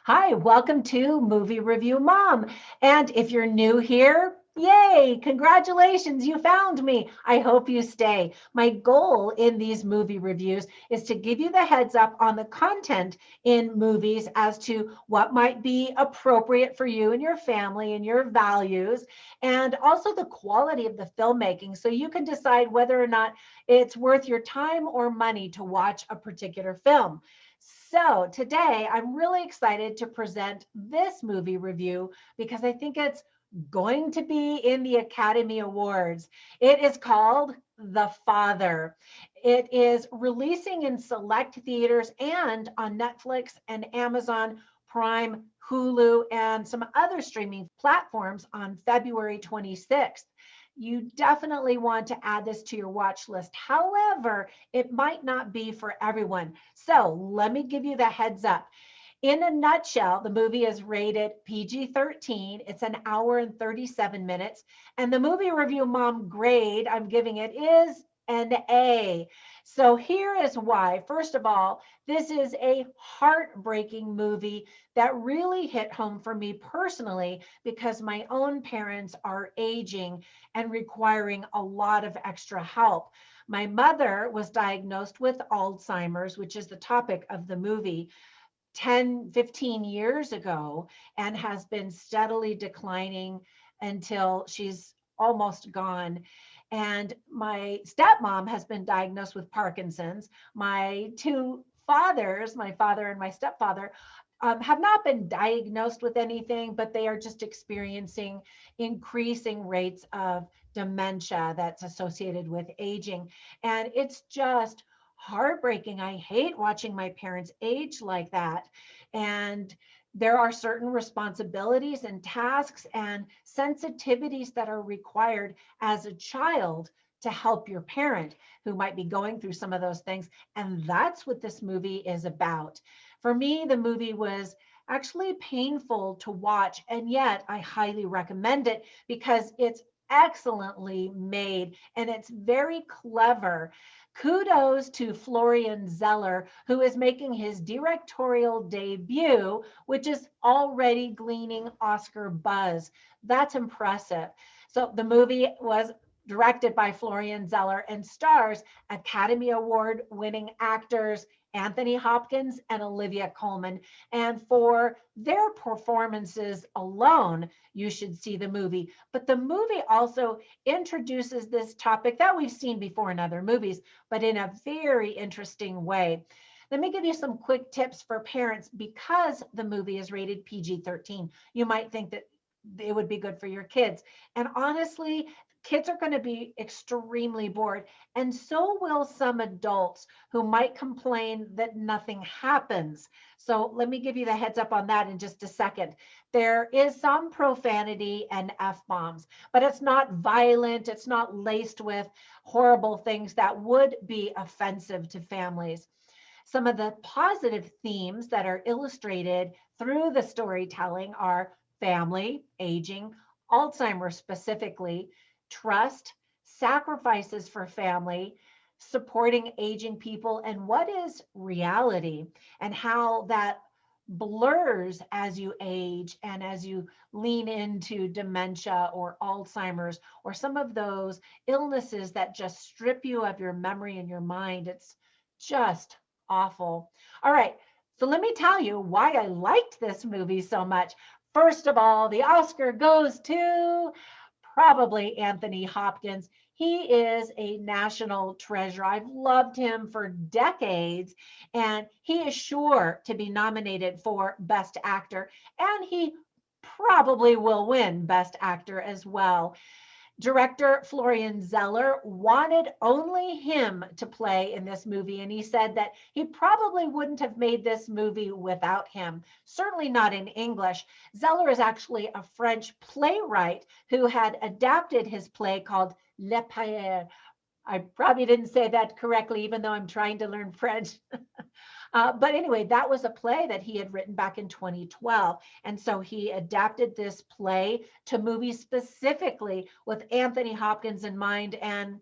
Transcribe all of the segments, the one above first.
Hi, welcome to Movie Review Mom. And if you're new here, yay, congratulations, you found me. I hope you stay. My goal in these movie reviews is to give you the heads up on the content in movies as to what might be appropriate for you and your family and your values, and also the quality of the filmmaking so you can decide whether or not it's worth your time or money to watch a particular film. So today I'm really excited to present this movie review because I think it's going to be in the Academy Awards. It is called The Father. It is releasing in select theaters and on Netflix and Amazon Prime, Hulu, and some other streaming platforms on February 26th. You definitely want to add this to your watch list. However, it might not be for everyone. So let me give you the heads up. In a nutshell, the movie is rated PG-13. It's an hour and 37 minutes. And the movie review mom grade I'm giving it is an A. So here is why. First of all, this is a heartbreaking movie that really hit home for me personally because my own parents are aging and requiring a lot of extra help. My mother was diagnosed with Alzheimer's, which is the topic of the movie. 10, 15 years ago and has been steadily declining until she's almost gone. And my stepmom has been diagnosed with Parkinson's. My two fathers, my father and my stepfather, have not been diagnosed with anything, but they are just experiencing increasing rates of dementia that's associated with aging. And it's just heartbreaking. I hate watching my parents age like that. And there are certain responsibilities and tasks and sensitivities that are required as a child to help your parent who might be going through some of those things. And that's what this movie is about. For me, the movie was actually painful to watch, and yet I highly recommend it because it's excellently made and it's very clever. Kudos to Florian Zeller, who is making his directorial debut, which is already gleaning Oscar buzz. That's impressive. So the movie was directed by Florian Zeller and stars Academy Award winning actors Anthony Hopkins and Olivia Colman. And for their performances alone, you should see the movie. But the movie also introduces this topic that we've seen before in other movies, but in a very interesting way. Let me give you some quick tips for parents because the movie is rated PG-13. You might think that it would be good for your kids. And honestly, kids are going to be extremely bored. And so will some adults who might complain that nothing happens. So let me give you the heads up on that in just a second. There is some profanity and F bombs, but it's not violent. It's not laced with horrible things that would be offensive to families. Some of the positive themes that are illustrated through the storytelling are family, aging, Alzheimer's specifically, trust, sacrifices for family, supporting aging people, and what is reality, and how that blurs as you age and as you lean into dementia or Alzheimer's or some of those illnesses that just strip you of your memory and your mind. It's just awful. All right. So let me tell you why I liked this movie so much. First of all, the Oscar goes to probably Anthony Hopkins. He is a national treasure. I've loved him for decades, and he is sure to be nominated for Best Actor, and he probably will win Best Actor as well. Director Florian Zeller wanted only him to play in this movie, and he said that he probably wouldn't have made this movie without him, certainly not in English. Zeller is actually a French playwright who had adapted his play called Le Père. I probably didn't say that correctly, even though I'm trying to learn French. But anyway, that was a play that he had written back in 2012. And so he adapted this play to movies specifically with Anthony Hopkins in mind. And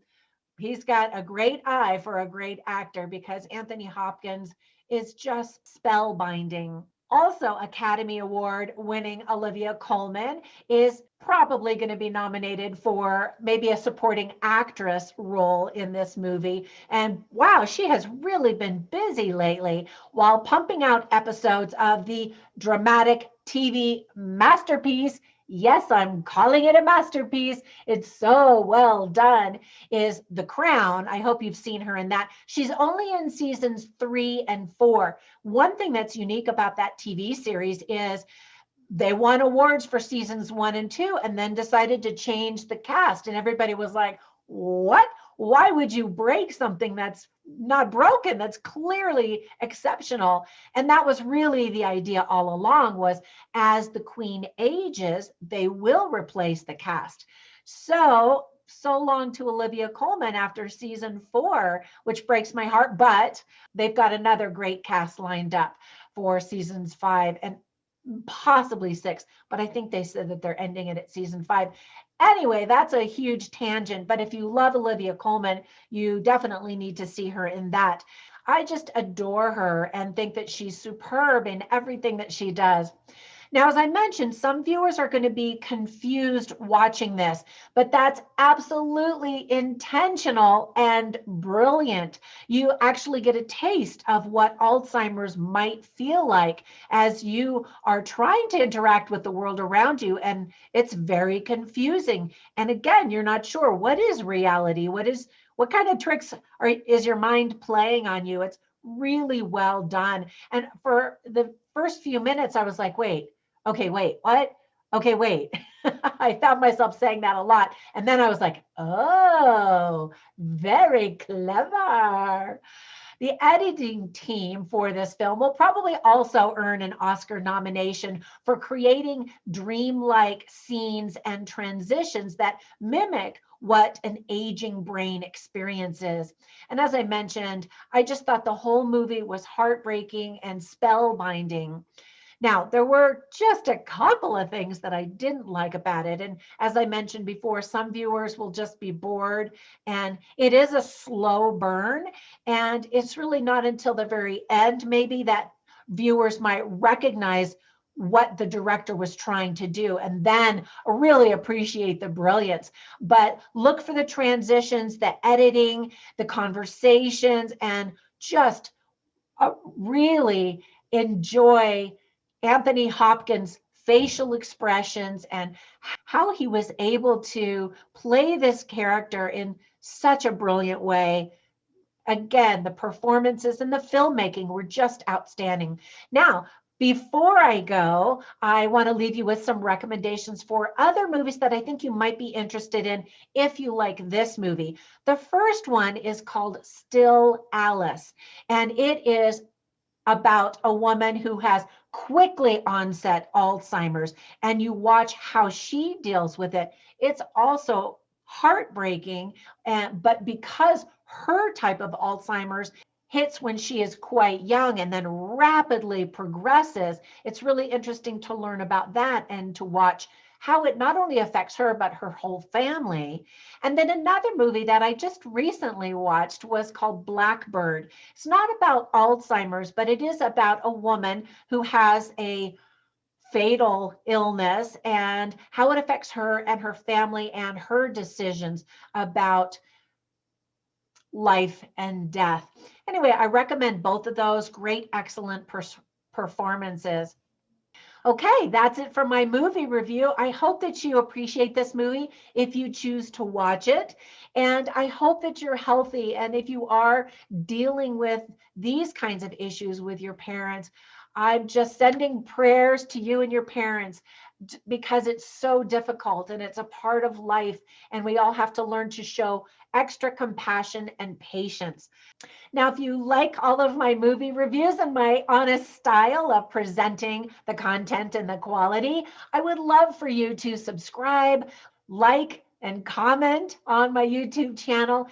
he's got a great eye for a great actor because Anthony Hopkins is just spellbinding. Also, Academy Award winning Olivia Colman is probably going to be nominated for maybe a supporting actress role in this movie. And wow, she has really been busy lately while pumping out episodes of the dramatic TV masterpiece. Yes, I'm calling it a masterpiece. It's so well done. Is The Crown. I hope you've seen her in that. She's only in seasons 3 and 4. One thing that's unique about that TV series is they won awards for seasons 1 and 2 and then decided to change the cast. And everybody was like, what? Why would you break something that's not broken, that's clearly exceptional? And that was really the idea all along, was as the queen ages, they will replace the cast. So long to Olivia Colman after season 4, which breaks my heart, but they've got another great cast lined up for seasons 5 and possibly 6, but I think they said that they're ending it at season 5. Anyway, that's a huge tangent, but if you love Olivia Colman, you definitely need to see her in that. I just adore her and think that she's superb in everything that she does. Now, as I mentioned, some viewers are going to be confused watching this, but that's absolutely intentional and brilliant. You actually get a taste of what Alzheimer's might feel like as you are trying to interact with the world around you, and it's very confusing. And again, you're not sure what is reality, what kind of tricks is your mind playing on you. It's really well done. And for the first few minutes, I was like, wait. Okay, wait, what? Okay, wait. I found myself saying that a lot. And then I was like, oh, very clever. The editing team for this film will probably also earn an Oscar nomination for creating dreamlike scenes and transitions that mimic what an aging brain experiences. And as I mentioned, I just thought the whole movie was heartbreaking and spellbinding. Now, there were just a couple of things that I didn't like about it. And as I mentioned before, some viewers will just be bored, and it is a slow burn. And it's really not until the very end, maybe, that viewers might recognize what the director was trying to do and then really appreciate the brilliance. But look for the transitions, the editing, the conversations, and just really enjoy Anthony Hopkins' facial expressions and how he was able to play this character in such a brilliant way. Again, the performances and the filmmaking were just outstanding. Now, before I go, I want to leave you with some recommendations for other movies that I think you might be interested in if you like this movie. The first one is called Still Alice, and it is about a woman who has quickly onset Alzheimer's, and you watch how she deals with it. It's also heartbreaking, but because her type of Alzheimer's hits when she is quite young and then rapidly progresses, it's really interesting to learn about that and to watch how it not only affects her, but her whole family. And then another movie that I just recently watched was called Blackbird. It's not about Alzheimer's, but it is about a woman who has a fatal illness and how it affects her and her family and her decisions about life and death. Anyway, I recommend both of those. Great, excellent performances. Okay, that's it for my movie review. I hope that you appreciate this movie if you choose to watch it. And I hope that you're healthy. And if you are dealing with these kinds of issues with your parents, I'm just sending prayers to you and your parents because it's so difficult and it's a part of life. And we all have to learn to show extra compassion and patience. Now, if you like all of my movie reviews and my honest style of presenting the content and the quality, I would love for you to subscribe, like, and comment on my YouTube channel,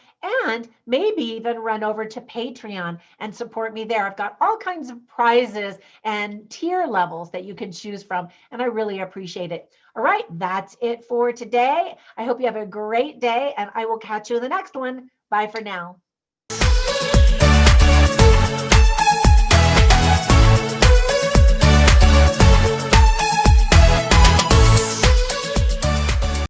and maybe even run over to Patreon and support me there. I've got all kinds of prizes and tier levels that you can choose from, and I really appreciate it. All right, that's it for today. I hope you have a great day, and I will catch you in the next one. Bye for now.